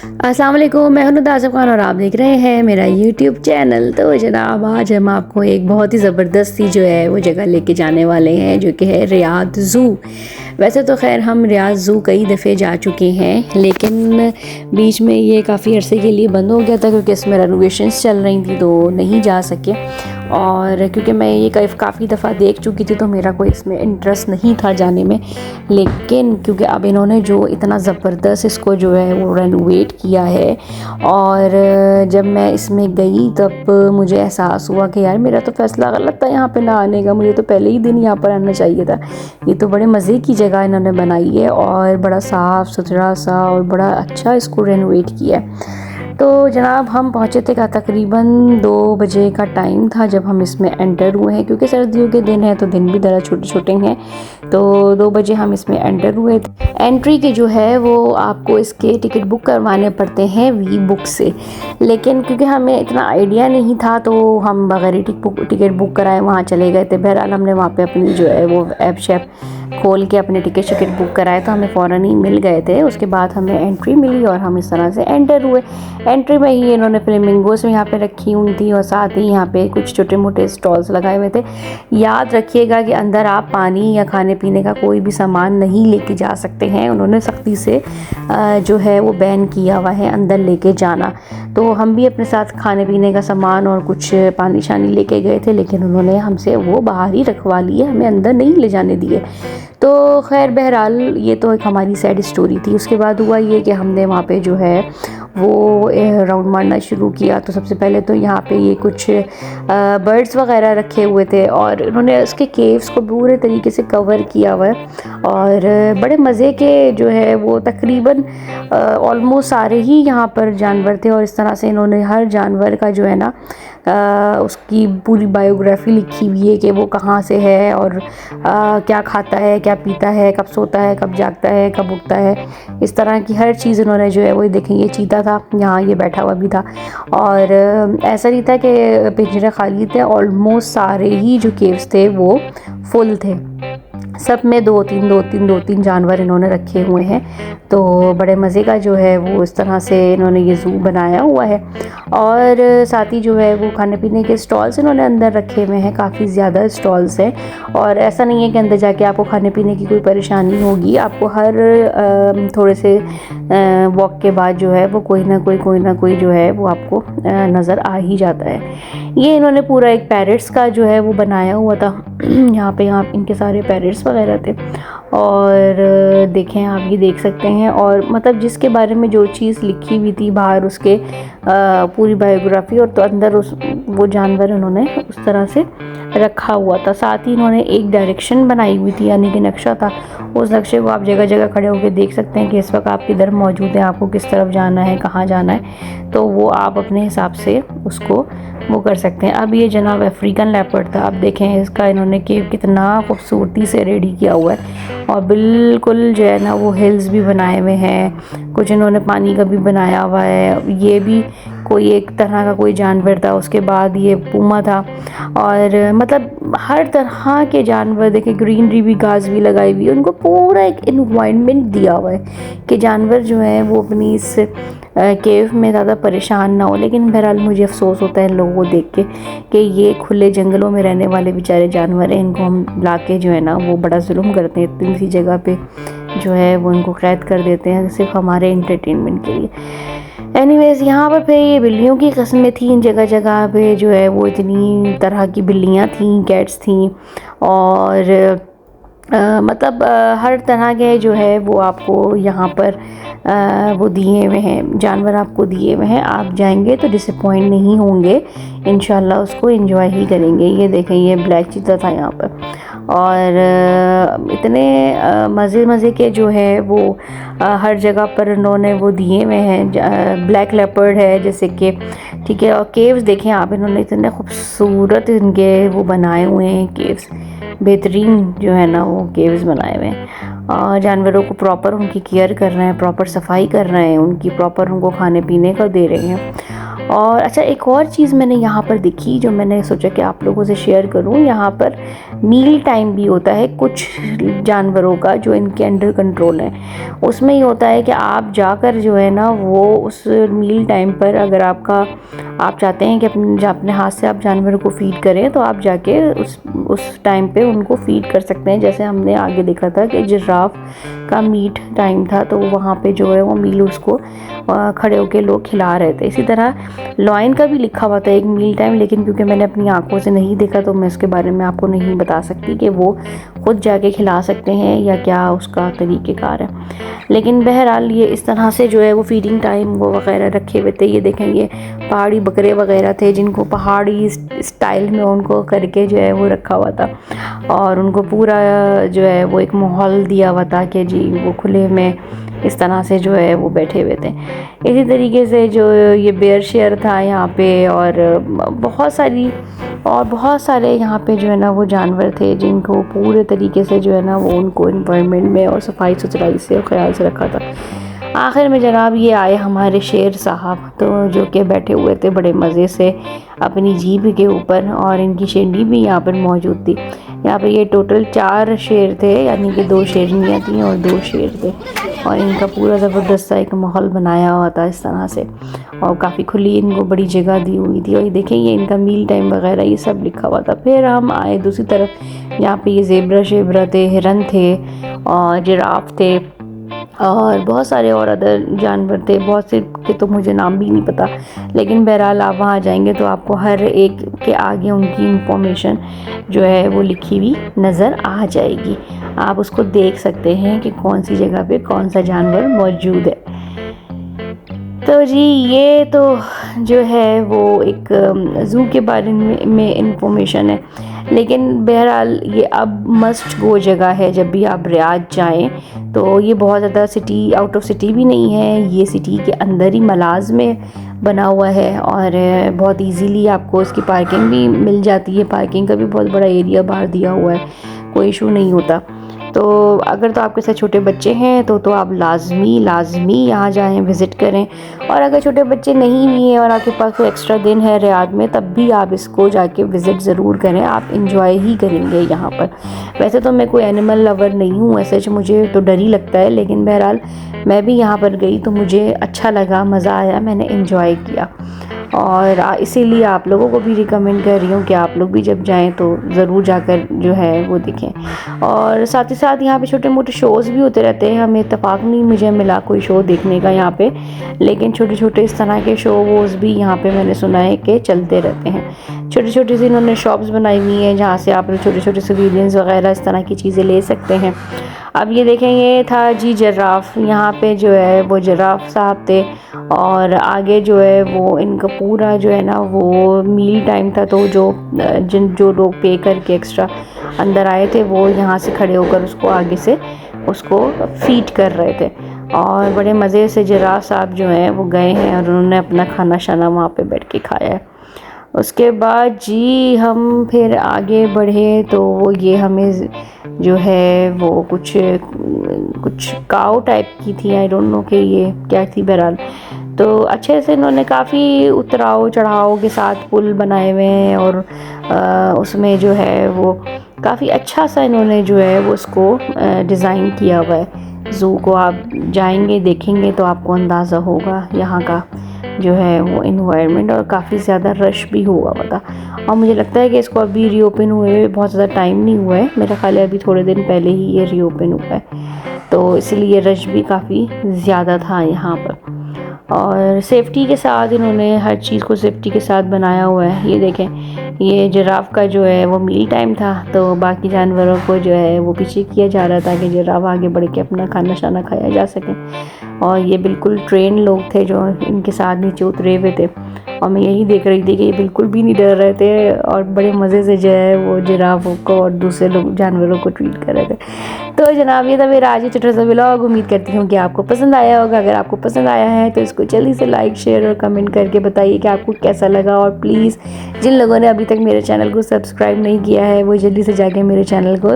अस्सलाम वालेकुम, मैं हूं नुदा आज़म खान और आप देख रहे हैं मेरा यूट्यूब चैनल। तो जनाब आज हम आपको एक बहुत ही ज़बरदस्त सी जो है वो जगह लेके जाने वाले हैं जो कि है रियाद ज़ू। वैसे तो खैर हम रियाद ज़ू कई दफ़े जा चुके हैं, लेकिन बीच में ये काफ़ी अरसे के लिए बंद हो गया था क्योंकि इसमें रेनोवेशंस चल रही थी तो नहीं जा सके। और क्योंकि मैं ये काफ़ी दफ़ा देख चुकी थी तो मेरा कोई इसमें इंटरेस्ट नहीं था जाने में। लेकिन क्योंकि अब इन्होंने जो इतना ज़बरदस्त इसको जो है वो रेनोवेट किया है, और जब मैं इसमें गई तब मुझे एहसास हुआ कि यार मेरा तो फ़ैसला गलत था यहाँ पे ना आने का, मुझे तो पहले ही दिन यहाँ पर आना चाहिए था। ये तो बड़े मज़े की जगह इन्होंने बनाई है और बड़ा साफ़ सुथरा सा और बड़ा अच्छा इसको रेनोवेट किया है। तो जनाब हम पहुँचे थे का तकरीबन 2 बजे का टाइम था जब हम इसमें एंटर हुए हैं, क्योंकि सर्दियों के दिन हैं तो दिन भी ज़रा छोटे छोटे हैं। तो 2 बजे हम इसमें एंटर हुए थे। एंट्री के जो है वो आपको इसके टिकट बुक करवाने पड़ते हैं वी बुक से, लेकिन क्योंकि हमें इतना आइडिया नहीं था तो हम बगैर टिकट बुक कराए वहाँ चले गए थे। बहरहाल हमने वहाँ पे अपनी जो है वो ऐप शैप खोल के अपने टिकट बुक कराए तो हमें फ़ौरन ही मिल गए थे। उसके बाद हमें एंट्री मिली और हम इस तरह से एंटर हुए। एंट्री में ही इन्होंने फ्लेमिंगोस यहाँ पे रखी हुई थी और साथ ही यहाँ पे कुछ छोटे मोटे स्टॉल्स लगाए हुए थे। याद रखिएगा कि अंदर आप पानी या खाने पीने का कोई भी सामान नहीं लेके जा सकते हैं। उन्होंने सख्ती से जो है वो बैन किया हुआ है अंदर लेके जाना। तो हम भी अपने साथ खाने पीने का सामान और कुछ पानी शानी लेके गए थे, लेकिन उन्होंने हमसे वो बाहर ही रखवा लिए, हमें अंदर नहीं ले जाने दिए। तो खैर बहरहाल ये तो एक हमारी सैड स्टोरी थी। उसके बाद हुआ ये कि हमने वहाँ पे जो है वो राउंड मारना शुरू किया। तो सबसे पहले तो यहाँ पे ये कुछ बर्ड्स वगैरह रखे हुए थे और उन्होंने उसके केव्स को पूरे तरीके से कवर किया हुआ है और बड़े मज़े के जो है वो तकरीबन ऑलमोस्ट सारे ही यहाँ पर जानवर थे। और इस तरह से इन्होंने हर जानवर का जो है ना उसकी पूरी बायोग्राफी लिखी हुई है कि वो कहाँ से है और क्या खाता है, क्या पीता है, कब सोता है, कब जागता है, कब उठता है। इस तरह की हर चीज़ इन्होंने जो है वो देखें। ये चीता था, यहाँ ये बैठा हुआ भी था और ऐसा नहीं था कि पिंजरे खाली थे, ऑलमोस्ट सारे ही जो केव्स थे वो फुल थे। सब में दो तीन जानवर इन्होंने रखे हुए हैं। तो बड़े मज़े का जो है वो इस तरह से इन्होंने ये ज़ू बनाया हुआ है। और साथ ही जो है वो खाने पीने के स्टॉल्स इन्होंने अंदर रखे हुए हैं, काफ़ी ज़्यादा स्टॉल्स हैं। और ऐसा नहीं है कि अंदर जाके आपको खाने पीने की कोई परेशानी होगी, आपको हर थोड़े से वॉक के बाद जो है वो कोई ना कोई जो है वो आपको नज़र आ ही जाता है। ये इन्होंने पूरा एक पैरट्स का जो है वो बनाया हुआ था। यहाँ इनके सारे पैरट्स वगैरह थे और देखें आप ये देख सकते हैं। और मतलब जिसके बारे में जो चीज़ लिखी हुई थी बाहर उसके पूरी बायोग्राफी, और तो अंदर वो जानवर उन्होंने उस तरह से रखा हुआ था। साथ ही इन्होंने एक डायरेक्शन बनाई हुई थी, यानी कि नक्शा था। उस नक्शे को आप जगह जगह खड़े होकर देख सकते हैं कि इस वक्त आप किधर मौजूद हैं, आपको किस तरफ जाना है, कहाँ जाना है। तो वो आप अपने हिसाब से उसको वो कर सकते हैं। अब ये जनाब अफ्रीकन लेपर्ड था। आप देखें इसका इन्होंने केव कितना खूबसूरती से रेडी किया हुआ है और बिल्कुल जो है ना वो हिल्स भी बनाए हुए हैं, कुछ इन्होंने पानी का भी बनाया हुआ है। ये भी कोई एक तरह का कोई जानवर था। उसके बाद ये पूमा था और मतलब हर तरह के जानवर देखें, ग्रीनरी भी, घास भी लगाई हुई है। उनको पूरा एक इन्वायरमेंट दिया हुआ है कि जानवर जो है वो अपनी इस केव में ज़्यादा परेशान ना हो। लेकिन बहरहाल मुझे अफसोस होता है इन लोगों को देख के कि ये खुले जंगलों में रहने वाले बेचारे जानवर हैं, इनको हम ला के जो है ना वो बड़ा जुल्म करते हैं। इतनी सी जगह पे जो है वो इनको कैद कर देते हैं सिर्फ हमारे एंटरटेनमेंट के लिए। एनीवेज़ यहाँ पर फिर ये बिल्लियों की किस्में थी। जगह जगह पे जो है वो इतनी तरह की बिल्लियाँ थीं, कैट्स थीं और मतलब हर तरह के जो है वो आपको यहाँ पर वो दिए हुए हैं, जानवर आपको दिए हुए हैं। आप जाएंगे तो डिसअपॉइंट नहीं होंगे, इंशाल्लाह उसको एंजॉय ही करेंगे। ये देखें ये ब्लैक चीता था यहाँ पर और इतने मज़े के जो है वो हर जगह पर उन्होंने वो दिए हुए हैं। ब्लैक लेपर्ड है जैसे कि, ठीक है। और केव्स देखें आप, इन्होंने इतने खूबसूरत इनके वो बनाए हुए हैं केव्स, बेहतरीन जो है ना वो केव्स बनाए हुए हैं। और जानवरों को प्रॉपर उनकी केयर कर रहे हैं, प्रॉपर सफाई कर रहे हैं, उनकी प्रॉपर उनको खाने पीने का दे रहे हैं। और अच्छा, एक और चीज़ मैंने यहाँ पर देखी जो मैंने सोचा कि आप लोगों से शेयर करूँ। यहाँ पर मील टाइम भी होता है कुछ जानवरों का जो इनके अंडर कंट्रोल है। उसमें ये होता है कि आप जाकर जो है ना वो उस मील टाइम पर, अगर आप चाहते हैं कि अपने हाथ से आप जानवरों को फीड करें, तो आप जाके उस टाइम पे उनको फीड कर सकते हैं। जैसे हमने आगे देखा था कि जिराफ का मीट टाइम था, तो वहाँ पे जो है वो मील उसको खड़े होकर लोग खिला रहे थे। इसी तरह लॉयन का भी लिखा हुआ था एक मील टाइम, लेकिन क्योंकि मैंने अपनी आंखों से नहीं देखा तो मैं उसके बारे में आपको नहीं बता सकती कि वो खुद जाके खिला सकते हैं या क्या उसका तरीक़ेकार है। लेकिन बहरहाल ये इस तरह से जो है वो फीडिंग टाइम वो वगैरह रखे हुए थे। ये देखें, ये पहाड़ी बकरे वगैरह थे जिनको पहाड़ी स्टाइल में उनको करके जो है वो रखा हुआ था, और उनको पूरा जो है वो एक माहौल दिया हुआ था कि जी वो खुले में इस तरह से जो है वो बैठे हुए थे। इसी तरीके से जो ये बेयर शेयर था यहाँ पे, और बहुत सारे यहाँ पे जो है ना वो जानवर थे जिनको पूरे तरीके से जो है ना वो उनको इन्वायरमेंट में और सफाई सुथराई से और ख्याल से रखा था। आखिर में जनाब ये आए हमारे शेर साहब, तो जो कि बैठे हुए थे बड़े मज़े से अपनी जीभ के ऊपर, और इनकी शेरनी भी यहाँ पर मौजूद थी। यहाँ पे ये टोटल 4 शेर थे, यानी कि 2 शेरनियाँ थीं और 2 शेर थे, और इनका पूरा ज़बरदस्त सा एक माहौल बनाया हुआ था इस तरह से, और काफ़ी खुली इनको बड़ी जगह दी हुई थी। और ये देखें, ये इनका मील टाइम वगैरह ये सब लिखा हुआ था। फिर हम आए दूसरी तरफ, यहाँ पे ये ज़ेब्रा शेब्रा थे, हिरन थे और जिराफ थे, और बहुत सारे और अदर जानवर थे, बहुत से के तो मुझे नाम भी नहीं पता। लेकिन बहरहाल आप वहाँ जाएंगे तो आपको हर एक के आगे उनकी इंफॉर्मेशन जो है वो लिखी हुई नज़र आ जाएगी। आप उसको देख सकते हैं कि कौन सी जगह पे कौन सा जानवर मौजूद है। तो जी ये तो जो है वो एक ज़ू के बारे में इंफॉर्मेशन है। लेकिन बहरहाल ये अब मस्ट गो जगह है। जब भी आप रियाद जाएं तो ये बहुत ज़्यादा सिटी आउट ऑफ सिटी भी नहीं है, ये सिटी के अंदर ही मलाज में बना हुआ है, और बहुत इजीली आपको इसकी पार्किंग भी मिल जाती है। पार्किंग का भी बहुत बड़ा एरिया बाहर दिया हुआ है, कोई इशू नहीं होता। तो अगर तो आपके साथ छोटे बच्चे हैं तो आप लाजमी यहाँ जाएं, विज़िट करें। और अगर छोटे बच्चे नहीं भी हैं और आपके पास कोई एक्स्ट्रा दिन है रियाद में, तब भी आप इसको जाके विज़िट ज़रूर करें, आप इंजॉय ही करेंगे यहाँ पर। वैसे तो मैं कोई एनिमल लवर नहीं हूँ, ऐसे मुझे तो डर ही लगता है, लेकिन बहरहाल मैं भी यहाँ पर गई तो मुझे अच्छा लगा, मज़ा आया, मैंने इंजॉय किया। और इसीलिए आप लोगों को भी रिकमेंड कर रही हूँ कि आप लोग भी जब जाएं तो ज़रूर जाकर जो है वो देखें। और साथ ही साथ यहाँ पे छोटे मोटे शोज़ भी होते रहते हैं। हमें इत्तेफाक नहीं मुझे मिला कोई शो देखने का यहाँ पे, लेकिन छोटे छोटे इस तरह के शो वोज़ भी यहाँ पे मैंने सुना है कि चलते रहते हैं। छोटी छोटी सी इन्होंने शॉप्स बनाई हुई हैं जहाँ से आप छोटे छोटे सिविलियंस वगैरह इस तरह की चीज़ें ले सकते हैं। अब ये देखें, ये था जी जिराफ। यहाँ पे जो है वो जिराफ साहब थे, और आगे जो है वो इनका पूरा जो है ना वो मील टाइम था, तो जो लोग पे करके एक्स्ट्रा अंदर आए थे वो यहाँ से खड़े होकर उसको आगे से उसको फीड कर रहे थे, और बड़े मज़े से जिराफ साहब जो हैं वो गए हैं और उन्होंने अपना खाना शाना वहाँ पे बैठ के खाया है। उसके बाद जी हम फिर आगे बढ़े तो वो ये हमें जो है वो कुछ काऊ टाइप की थी, आई डोंट नो कि ये क्या थी। बहरहाल तो अच्छे से इन्होंने काफ़ी उतराव चढ़ाव के साथ पुल बनाए हुए हैं, और उसमें जो है वो काफ़ी अच्छा सा इन्होंने जो है वो उसको डिज़ाइन किया हुआ है। ज़ू को आप जाएंगे देखेंगे तो आपको अंदाज़ा होगा यहाँ का जो है वो इन्वायरमेंट, और काफ़ी ज़्यादा रश भी हुआ हुआ था। और मुझे लगता है कि इसको अभी रीओपन हुए बहुत ज़्यादा टाइम नहीं हुआ है, मेरा ख्याल है अभी थोड़े दिन पहले ही ये रीओपन हुआ है, तो इसलिए रश भी काफ़ी ज़्यादा था यहाँ पर। और सेफ्टी के साथ इन्होंने हर चीज़ को सेफ्टी के साथ बनाया हुआ है। ये देखें, ये जिराफ का जो है वो मील टाइम था, तो बाकी जानवरों को जो है वो पीछे किया जा रहा था कि जिराफ आगे बढ़ के अपना खाना शाना खाया जा सके। और ये बिल्कुल ट्रेन लोग थे जो इनके साथ नीचे उतरे हुए थे, और मैं यही देख रही थी कि ये बिल्कुल भी नहीं डर रहे थे और बड़े मज़े से जो है वो जिराफ को और दूसरे लोग जानवरों को ट्रीट कर रहे थे। तो जनाब ये था मेरा आज छोटा सा व्लॉग। उम्मीद करती हूँ कि आपको पसंद आया होगा। अगर आपको पसंद आया है तो इसको जल्दी से लाइक शेयर और कमेंट करके बताइए कि आपको कैसा लगा। और प्लीज़ जिन लोगों ने अभी तक मेरे चैनल को सब्सक्राइब नहीं किया है वो जल्दी से जाके मेरे चैनल को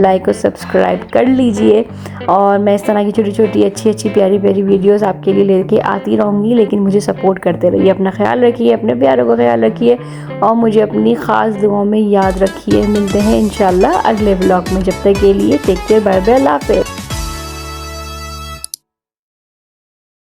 लाइक और सब्सक्राइब कर लीजिए। और मैं इस तरह की छोटी छोटी अच्छी प्यारी प्यारी वीडियोज़ आपके लिए लेके आती रहूँगी, लेकिन मुझे सपोर्ट करते रहिए। अपना ख्याल रखिए, अपने प्यारों का ख्याल रखिए और मुझे अपनी ख़ास दुआओं में याद रखिए। मिलते हैं इंशाल्लाह अगले व्लॉग में। जब तक के लिए टेक केयर, बाय बाय, अल्लाह हाफ़िज़।